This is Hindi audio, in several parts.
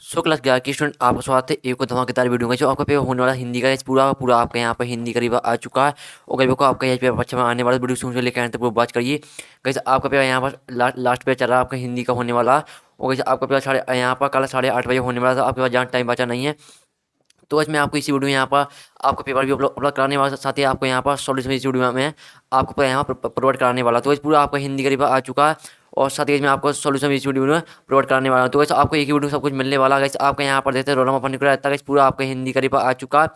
सो क्लास 11 की स्टूडेंट आपका स्वागत है एक और धमाकेदार वीडियो में। जो आपका पेपर होने वाला हिंदी का पूरा पूरा आपका यहाँ पर हिंदी करीब आ चुका है और करीब को आपका यहाँ पेपर अच्छा में आने वाला वीडियो सुन लेकर आने तक पूरी बात करिए। कैसे आपका पेपर यहाँ पर लास्ट पेपर चल रहा है आपका हिंदी का होने वाला। और कैसे आपका पेपर यहाँ पर कल 8:30 बजे होने वाला था, आपके पास ज़्यादा टाइम बचा नहीं है। तो आज मैं आपको इसी वीडियो में यहाँ पर आपका पेपर भी अपलोड कराने वाला, साथ ही आपको यहाँ पर सॉल्यूशन इस वीडियो में आपको यहाँ पर प्रोवाइड कराने वाला। तो इस पूरा आपका हिंदी करीब आ चुका है और साथ ही मैं आपको सॉल्यूशन इस वीडियो में प्रोवाइड कराने वाला हूँ। तो वैसे आपको एक ही वीडियो सब कुछ मिलने वाला है। आपका यहाँ पर देखते हैं रोल नंबर पढ़ने को रहता है, पूरा आपका हिंदी करीब आ चुका है।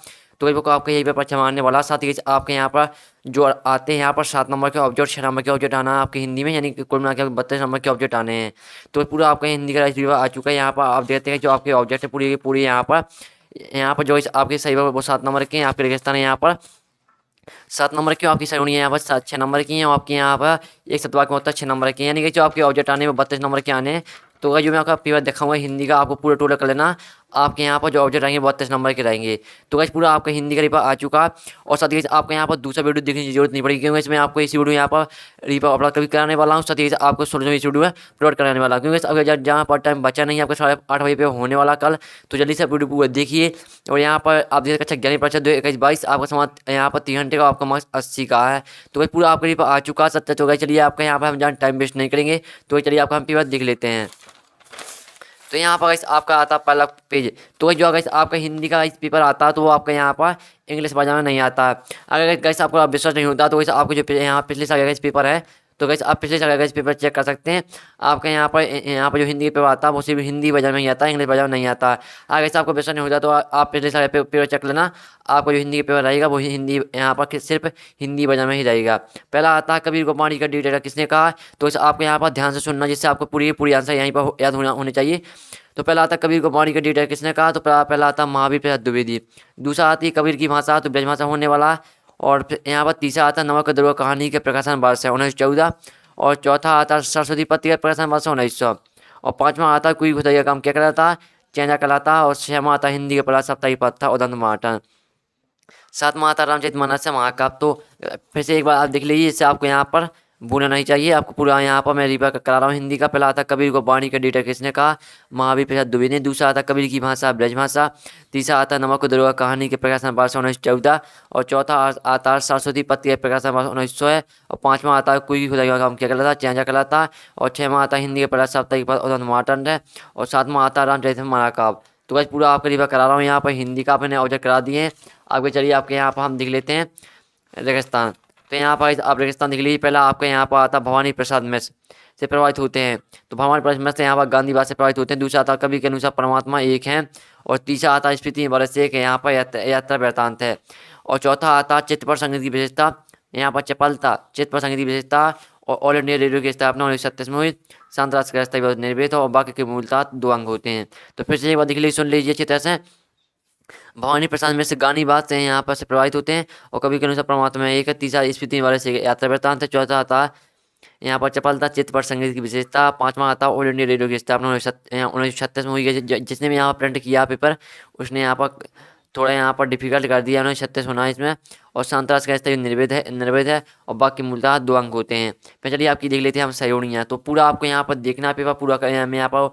तो वही आपका यही पेपर अच्छा मारने वाला। साथ ही आपके यहाँ पर जो आते हैं यहाँ पर 7 नंबर के ऑब्जेक्ट, 6 नंबर के ऑब्जेक्ट आना है आपके हिंदी में, यानी कि कुल मिला के 32 नंबर के ऑब्जेक्ट आने हैं। तो पूरा आपका हिंदी का पेपर आ चुका है। यहाँ पर आप देखते हैं जो आपके ऑब्जेक्ट है पूरी पूरी यहाँ पर जो आपके सही वो 7 नंबर के हैं। आपके रेगिस्तान है यहाँ पर 7 नंबर की, आपकी सही है यहाँ पर 6 नंबर की है और आपके यहाँ पर एक सतवा के मतलब 6 नंबर की, यानी कि जो आपके ऑब्जेक्ट आने में 32 नंबर के आने हैं। तो जो मैं आपका पेपर दिखाऊंगा हिंदी का, आपको पूरा टोटल कर लेना। आपके यहाँ पर जो ऑब्जेक्ट आएंगे 32 नंबर के रहेंगे। तो गाइस पूरा आपका हिंदी का पेपर आ चुका। और साथ ही आपको यहाँ पर दूसरा वीडियो देखने की जरूरत नहीं पड़ेगी, क्योंकि इसमें आपको इसी वीडियो यहाँ पर पेपर अपलोड कभी कराने वाला हूँ। साथ ही आपको सोल्यूशन इस वीडियो में अपलोड कराने वाला, क्योंकि अगर जहाँ पर टाइम बचा नहीं है आपका 8:30 बजे पे होने वाला कल, तो जल्दी से वीडियो पूरा देखिए। और यहाँ पर आप देख अच्छा 11% 2 21 22 आपका समाज यहाँ पर 3 घंटे का आपका मार्क्स 80 का है। तो भाई पूरा आपका पेपर आ चुका है 70। तो गए चलिए आपका यहाँ पर हम जहाँ टाइम वेस्ट नहीं करेंगे, तो चलिए आपका हम पेपर देख लेते हैं। तो यहाँ पर गाइस आपका आता पहला पेज। तो जो गाइस आपका हिंदी का इस पेपर आता है तो वो आपका यहाँ पर इंग्लिश भाषा में नहीं आता है। अगर गाइस आपको विश्वास नहीं होता तो गाइस आपको जो यहाँ पिछले साल का इस पेपर है, तो गाइस आप पिछले साल का इस पेपर चेक कर सकते हैं। आपके यहाँ पर जो हिंदी का पेपर आता है वो सिर्फ हिंदी वर्जन में ही आता है, इंग्लिश वर्जन में नहीं आता है। अगर गाइस आपको विश्वास नहीं होता तो आप पिछले साल का पेपर चेक लेना। आपका जो हिंदी का पेपर रहेगा वो हिंदी यहाँ पर सिर्फ हिंदी वर्जन में ही रहेगा। पहला आता है कबीर को पानी का डिटेल किसने कहा। तो आपको यहाँ पर ध्यान से सुनना, जिससे आपको पूरी पूरी आंसर यहीं पर याद होने चाहिए। तो पहला आता कबीर को पानी का डिटेल किसने कहा। तो पहला आता महावीर प्रसाद द्विवेदी। दूसरा आती है कबीर की भाषा, तो ब्रज भाषा होने वाला। और फिर यहाँ पर तीसरा आता नमक दरुआ कहानी के प्रकाशन वर्ष है 1914। और चौथा आता सरस्वती पत्ती का प्रकाशन वर्ष 1900। और पांचवा आता कोई खुदाई का काम क्या कहलाता, चैना कहलाता। और छठवां आता हिंदी का पहला साप्ताहिक पद था उदंत महाटन। सातवां आता रामचरितमानस से महाकाव्य। तो फिर से एक बार आप देख लीजिए, इससे आपको यहाँ पर भूलना नहीं चाहिए। आपको पूरा यहाँ पर मैं रिपीट करा रहा हूँ हिंदी का। पहला आता कबीर को वाणी का डिटेल किसने कहा, महावीर प्रसाद द्विवेदी ने। दूसरा आता कबीर की भाषा ब्रज भाषा। तीसरा आता नमक दरुआ कहानी के प्रकाशन वर्ष 1914। और चौथा आता सरस्वती पत्ती के प्रकाशन वर्ष 1900 है। और पांचवा आता कोई खुदाई का काम क्या कहलाता, चैंजा कहलाता। और छठवां आता हिंदी के पहला साप्ताहिक पद उदंत महाटन है। और सातवां आता रामचरित महाकाव्य। तो बस पूरा आपका रिपीट करा रहा हूँ यहाँ पर हिंदी का अपने ऑब्जेक्ट करा दिए हैं। आगे चलिए आपके यहाँ पर हम देख लेते हैं रेगिस्तान। तो यहाँ पर आप रेगिस्तान देख लीजिए। पहला आपका यहाँ पर आता भवानी प्रसाद मिश्र से प्रभावित होते हैं। तो भवानी प्रसाद मिश्र यहाँ पर गांधीवाद से प्रभावित होते हैं। दूसरा आता कवि के अनुसार परमात्मा एक है। और तीसरा आता स्मृति वर्ष से एक यहाँ पर यात्रा वृत्तांत है। और चौथा आता चित्त पर संगीत की विशेषता, यहाँ पर चपलता चित्त पर संगीत की विशेषता। और ऑल इंडिया रेडियो की स्थापना 1937 में हुई। शांत राष्ट्र का निर्भेद और बाकी के मूलतः 2 अंग होते हैं। तो फिर से एक बार देख लीजिए, सुन लीजिए अच्छी तरह से। भवानी प्रसाद में से गानीबाद से यहाँ पर से प्रभावित होते हैं। और कवि के अनुसार परमात्मा एक है। तीसरा स्मृति वाले से यात्रा वृत्तांत है। चौथा आता यहाँ पर चपलता चित्त पर संगीत की विशेषता। पांचवा आता ऑल इंडिया रेडियो की स्थापना 1936 में हुई है। जिसने भी यहाँ पर प्रिंट किया पेपर, उसने यहाँ पर थोड़ा यहाँ पर डिफिकल्ट कर दिया 1936 होना इसमें। और शांतराज का स्तर निर्वेद है। और बाकी मूलतः 2 अंक होते हैं। फिर चलिए आपकी देख लेते हैं हम सहयोगी। तो पूरा आपको यहाँ पर देखना है पेपर पूरा। मैं यहाँ पर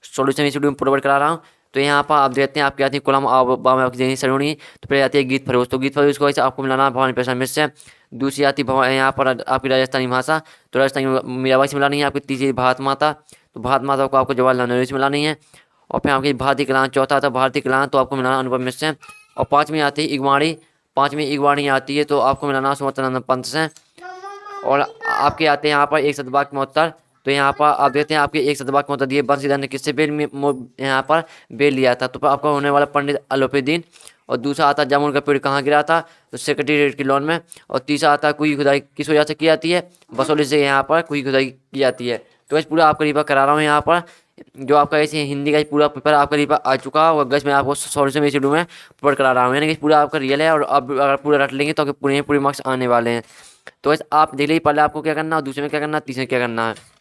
सोल्यूशन इस वीडियो में प्रोवाइड करा रहा हूँ। तो यहाँ पर आप देखते हैं आपकी आती है कोलम आपकी देनी सरोनी। तो फिर आती है गीत फरोज। तो गीत फरोज को ऐसे आपको मिलाना भवानी प्रसाद मिश्र से। दूसरी आती यहाँ पर आपकी राजस्थानी भाषा, तो राजस्थानी मीराबाई से मिलानी है। आपकी तीसरी भारत माता, तो भारत माता को आपको जवाहरलाल नेहरू से मिलानी है। और फिर आपकी भारतीय कलान, चौथा आता भारतीय कलान, तो आपको मिलाना अनुपम मिश्र से। और पाँचवीं आती है इगवाणी, पाँचवीं इगवाणी आती है तो आपको मिलाना सुमतानंद पंत से। और आपके आते हैं यहाँ पर एक शतवाक में उत्तर। तो यहाँ पर आप देखते हैं आपके एक शतवाक में उत्तर दिए बंसीधर ने किससे बेल में यहाँ पर बेल लिया था। तो आपका होने वाला पंडित अलोपीदीन। और दूसरा आता जामुन का पेड़ कहाँ गिरा था, तो सेक्रेटेरिएट की लॉन में। और तीसरा आता कुई खुदाई किस वजह से की जाती है, बसोली से यहाँ पर कुई खुदाई की जाती है। तो इस पूरा आपका रिपा करा रहा हूँ यहाँ पर। जो आपका ऐसे हिंदी का पूरा पेपर आपका रिपा आ चुका है। और गैस मैं आपको सॉल्यूशन इस वीडियो में प्रोवाइड करा रहा हूँ, यानी कि पूरा आपका रियल है। और अब अगर पूरा रट लेंगे तो आपके पूरे मार्क्स आने वाले हैं। तो बस आप देख लीजिए पहले आपको क्या करना है, दूसरे में क्या करना है, तीसरे में क्या करना है।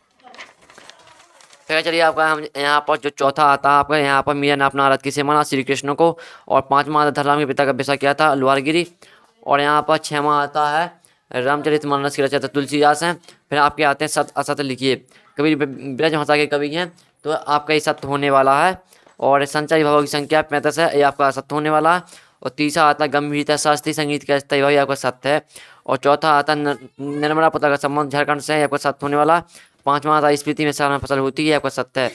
फिर चलिए आपका हम यहाँ पर जो चौथा आता है आपका यहाँ पर मीरा ने अपना आराध किसे माना, श्री कृष्ण को। और पांचवा आता धरराम के पिता का विषय क्या था, लोहारगिरी। और यहाँ पर छठवां आता है रामचरितमानस की रचयिता तुलसीदास हैं। फिर आपके आते हैं सत्य असत्य लिखिए। कवि ब्रज भाषा के कवि हैं, तो आपका ये सत्य होने वाला है। और संचार विभागों की संख्या 35 है, ये आपका सत्य होने वाला। और तीसरा आता है गंभीरता शास्त्रीय संगीत का स्थायी विभाग, ये आपका सत्य है। और चौथा आता है नर्मदा पता का संबंध झारखंड से, ये आपका सत्य होने वाला। पांचवा आता है स्पीति में सालाना फसल होती है, आपका सत्य है।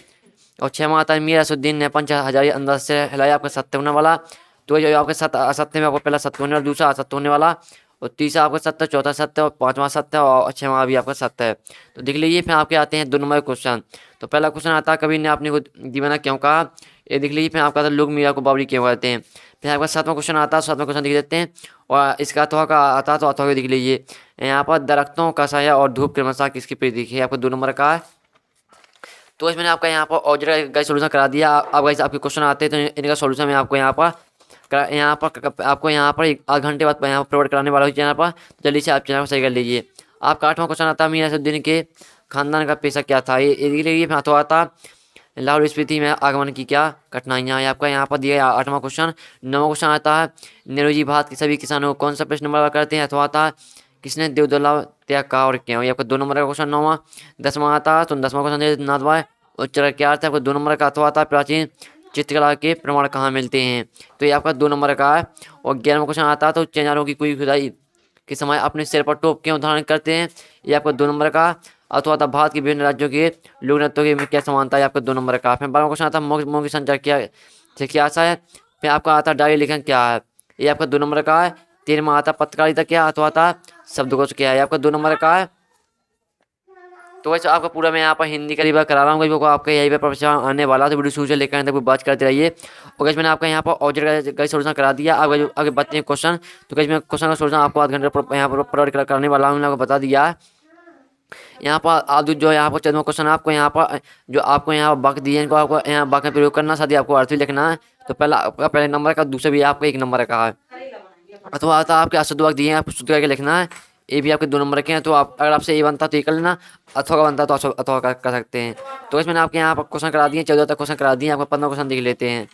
और छठवां आता है मीर असुद्दीन ने 5000 अंदाज से हिलाया, आपका सत्य होने वाला। तो जो आपके असत्य में आपको पहला सत्य होने वाला, दूसरा असत्य होने वाला, और तीसरा आपका सत्य, चौथा सत्य, और पांचवा सत्य, और छठवां भी आपका सत्य है। तो देख लीजिए फिर आपके आते हैं 2 नंबर क्वेश्चन। तो पहला क्वेश्चन आता है कबीर ने अपने को दीवाना क्यों कहा, ये देख लीजिए। फिर आपका आता है लोग मीरा को बावरी क्यों कहते हैं। फिर आपका 7वां क्वेश्चन आता है, 7वां क्वेश्चन देख लेते हैं। और इसका अथवा का आता है, तो अथवा को देख लीजिए। यहाँ पर दरख्तों का साया और धूप क्रमशः किसकी प्रतीक है, आपको 2 नंबर का है। तो इसमें आपका यहाँ पर ऑब्जेक्ट का सोल्यूशन करा दिया। अब गाइस आपके क्वेश्चन आते हैं, तो इनका सोल्यूशन मैं आपको यहाँ पर आपको यहाँ पर 8 घंटे बाद यहाँ पर प्रोवाइड कराने वाला हूँ चैनल पर। जल्दी से आप चैनल को सही कर लीजिए। आपका 8वां क्वेश्चन आता है मीर असुद्दीन के खानदान का पेशा क्या था, ये देख लीजिए। फिर अथवा आता लाहौर स्पीति में आगमन की क्या कठिनाइयाँ, आपका यहाँ पर दिया 8वां क्वेश्चन। 9वां क्वेश्चन आता है नेहरू भारत के सभी किसानों को कौन सा प्रश्न नंबर करते हैं, अथवा आता किसने देवदुल्ला त्याग कहा और क्यों, ये आपका 2 नंबर का क्वेश्चन। 9वां 10वां आता है, तो 10वां क्वेश्चन नाथवा उच्चारण क्या अर्थ है, आपको 2 नंबर का। अथवा आता है प्राचीन चित्रकला के प्रमाण कहाँ मिलते हैं, तो ये आपका 2 नंबर का है। और 11वां क्वेश्चन आता है तो चिनारों की कोई खुदाई के समय अपने सिर पर टोप क्यों धारण करते हैं, ये आपका 2 नंबर का। अथवा था भारत के विभिन्न राज्यों के लोक नृत्यों में क्या समानता है, आपका 2 नंबर का। फिर 12वां क्वेश्चन आता है मौखिक संचार क्या से क्या आशा है। फिर आपका आता है डायरी लेखन क्या है, ये आपका 2 नंबर का है। 13वां आता पत्रकारिता क्या, अथवा था शब्दकोश क्या है, आपका 2 नंबर का है। तो वैसे आपका पूरा मैं यहाँ पर हिंदी का रिवर्स करा रहा हूँ को आपका यही पे प्रश्न आने वाला, तो वीडियो शुरू से लेकर अंत तक बात करते रहिए। और गाइस मैंने आपका यहाँ पर ऑब्जेक्ट का सोल्यूशन करा दिया। आप आगे बढ़ते हैं क्वेश्चन। तो गाइस मैं क्वेश्चन का सोल्यूशन आपको 8 घंटे यहाँ पर प्रोवाइड करने वाला हूँ, मैंने आपको बता दिया है। यहाँ पर आप जो यहाँ पर 14वां क्वेश्चन आपको यहाँ पर जो आपको यहाँ बाकी दिए इनको आपको यहाँ बाकी प्रयोग करना, साथ ही आपको अर्थ भी लिखना है। तो पहला आपका पहले नंबर का, दूसरा भी आपका 1 नंबर का है। अथवा आता आपके अशुद्ध वाक्य दिए हैं, आपको शुद्ध करके लिखना है। ये भी आपके 2 नंबर के हैं। तो आप अगर आपसे ये बनता तो ये कर लेना, अथवा का बनता तो अथवा कर सकते हैं। तो इसमें आपके यहाँ पर क्वेश्चन करा दिए, 14 तक क्वेश्चन करा दिए। आपका 15वां क्वेश्चन देख लेते हैं।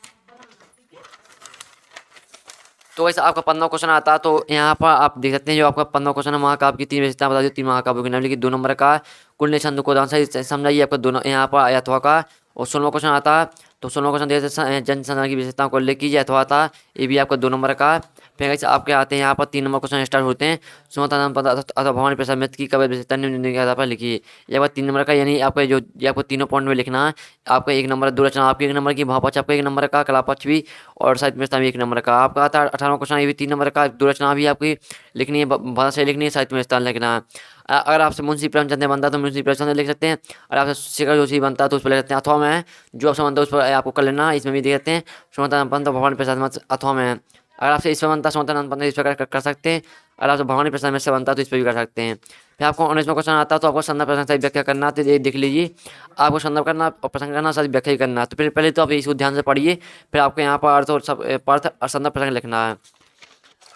तो वैसे आपका 15वां क्वेश्चन आता है, तो यहाँ पर आप देख सकते हैं जो आपका 15वां क्वेश्चन है महाकाव्य की 3 विशेषताएं बता दी। 3 महाकाव्यों के नाम लिखिए, 2 नंबर का। कुल छंद को दान से समझाइए, आपका दोनों यहाँ पर अथवा का। और 16वां क्वेश्चन आता है, तो 16वां क्वेश्चन देते जन संसाधन की विशेषताओं को उल्लेख कीजिए, अथवा था ये भी आपका 2 नंबर का। फिर ऐसे आपके आते हैं यहाँ पर 3 नंबर क्वेश्चन स्टार्ट होते हैं। सुमता नाम पता अथवा भवानी प्रसाद मित्र की कवि विशेषता निम्न के आधार पर लिखिए, ये आपका 3 नंबर का। यानी आपका जो ये आपको तीनों पॉइंट में लिखना है। आपका 1 नंबर, दो रचना आपके 1 नंबर की, भावपक्ष आपका 1 नंबर का, कलापक्ष भी, और साहित्य में भी 1 नंबर का। आपका आता है 18वां क्वेश्चन, ये भी 3 नंबर का। दो रचना भी आपकी लिखनी है, भाषा से लिखनी है, साहित्य में स्थान लिखना है। अगर आपसे मुंशी प्रेमचंद ने बनता तो मुंशी प्रेमचंद लिख सकते हैं। और आपसे शेखर जोशी बनता तो उस पर लिख सकते हैं। अथवा में जो आपसे बनता है उस पर आपको कर लेना, इसमें भी देख सकते हैं। सुमता बनता भवानी प्रसाद अथवा में है। अगर आपसे इस पर बनता सुमता बनता इस पर कर सकते हैं। अगर आपसे भवानी प्रसाद में से बनता तो इस पर भी कर सकते हैं। फिर आपको 19वां क्वेश्चन आता है, तो आपको संदर्भ प्रसंग सही व्याख्या करना, तो ये देख लीजिए। आपको संदर्भ करना और प्रसंग करना, सही व्याख्या करना। तो फिर पहले तो आप इसको ध्यान से पढ़िए, फिर आपको यहाँ पर अर्थ और अर्थ और संदर्भ प्रसंग लिखना है।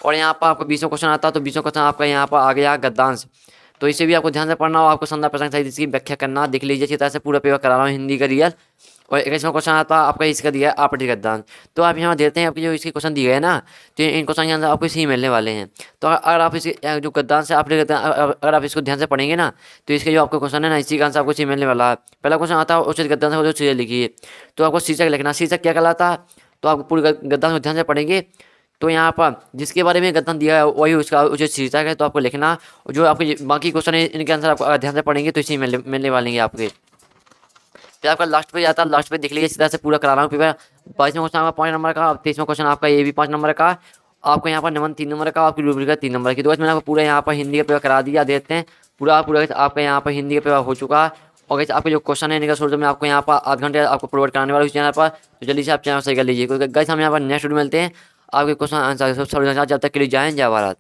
और यहाँ पर आपको 20वां क्वेश्चन आता है, तो 20वां क्वेश्चन आपका यहाँ पर आ गया गद्यांश। तो इसे भी आपको ध्यान से पढ़ना और आपको संदर्भ प्रसंग सहित इसकी व्याख्या करना। देख लीजिए अच्छी तरह से पूरा पेपर करा रहा हूँ हिंदी का रियल। और 21वां क्वेश्चन आता है आपका इसका दिया है आपत्ति गद्यांश। तो आप यहाँ देते हैं आपके जो इसके क्वेश्चन दिए गए ना, तो इन क्वेश्चन के आंसर आपको इसी मिलने वाले हैं। तो अगर आप इसके जो गद्यांश से आपत्ति गद्यांश अगर आप इसको ध्यान से पढ़ेंगे ना, तो इसके जो आपका क्वेश्चन है ना, इसी का आंसर आपको इसी मिलने वाला है। पहला क्वेश्चन आता है उचित गद्यांश को जो चीज़ें लिखिए। तो आपको शीर्षक लिखना, शीर्षक क्या कहलाता है, तो आपको पूरे गद्यांश को ध्यान से पढ़ेंगे। तो यहाँ पर जिसके बारे में गद्यांश दिया है वही उसका उचित शीर्षक है, तो आपको लिखना। और जो आपके बाकी क्वेश्चन है इनके आंसर आपको ध्यान से पढ़ेंगे तो इसी मिलने वाले हैं आपके। फिर आपका लास्ट पे आता है, लास्ट पे देख लीजिए इस तरह से पूरा करा रहा हूँ पेपर। 22वां क्वेश्चन आपका 5 नंबर का, 23वां क्वेश्चन आपका ये भी 5 नंबर का। आपको यहाँ पर निबंध 3 नंबर का, आपकी रूब्रिक 3 नंबर की। तो मैंने आपको पूरा यहाँ पर हिंदी का पेपर करा दिया, देते हैं पूरा आपका यहाँ पर हिंदी का पेपर हो चुका है। और गाइस आपके जो क्वेश्चन है इनका सोल्यूशन मैं आपको यहाँ पर 8 घंटे आपको प्रोवाइड कराने वाला हूँ इस चैनल पर। तो जल्दी से आप चैनल सही कर लीजिए, क्योंकि गाइस हम यहाँ पर नेक्स्ट वीडियो मिलते हैं आपके क्वेश्चन आंसर सब जब तक के लिए जाएँ जय भारत।